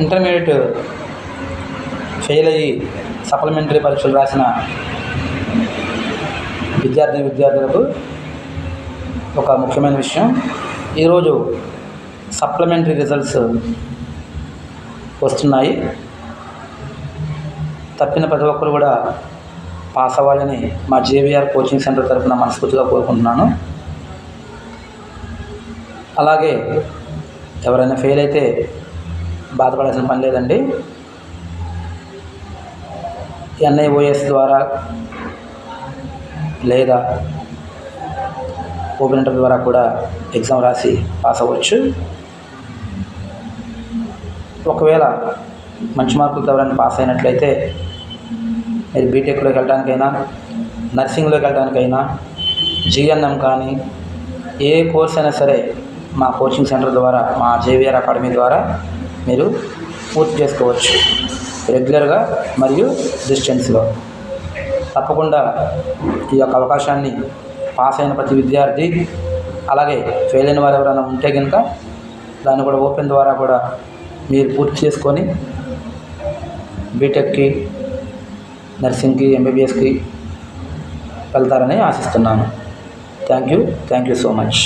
Intermediate fail అయ్యి supplementary పరీక్షలు రాసిన విద్యార్థులకు ఒక ముఖ్యమైన విషయం. ఈరోజు సప్లిమెంటరీ రిజల్ట్స్ వస్తున్నాయి. తప్పిన ప్రతి ఒక్కరు కూడా పాస్ అవ్వాలని మా జేవిఆర్ కోచింగ్ సెంటర్ తరఫున మనస్ఫూర్తిగా కోరుకుంటున్నాను. అలాగే ఎవరైనా ఫెయిల్ అయితే బాధపడాల్సిన పని లేదండి. ఎన్ఐఓఎస్ ద్వారా లేదా ఓపెన్ ఇంటర్ ద్వారా కూడా ఎగ్జామ్ రాసి పాస్ అవ్వచ్చు. ఒకవేళ మంచి మార్కులతో ఎవరైనా పాస్ అయినట్లయితే మీరు బీటెక్లోకి వెళ్ళడానికైనా, నర్సింగ్లోకి వెళ్ళడానికైనా, జిఎన్ఎం కానీ ఏ కోర్స్ అయినా సరే మా కోచింగ్ సెంటర్ ద్వారా, మా జేవిఆర్ అకాడమీ ద్వారా మీరు పూర్తి చేసుకోవచ్చు, రెగ్యులర్గా మరియు డిస్టెన్స్లో. తప్పకుండా ఈ యొక్క అవకాశాన్ని పాస్ అయిన ప్రతి విద్యార్థి, అలాగే ఫెయిల్ అయిన వారు ఎవరైనా ఉంటే కనుక దాన్ని కూడా ఓపెన్ ద్వారా కూడా మీరు పూర్తి చేసుకొని బీటెక్కి, నర్సింగ్కి, ఎంబీబీఎస్కి వెళ్తారని ఆశిస్తున్నాను. Thank you so much.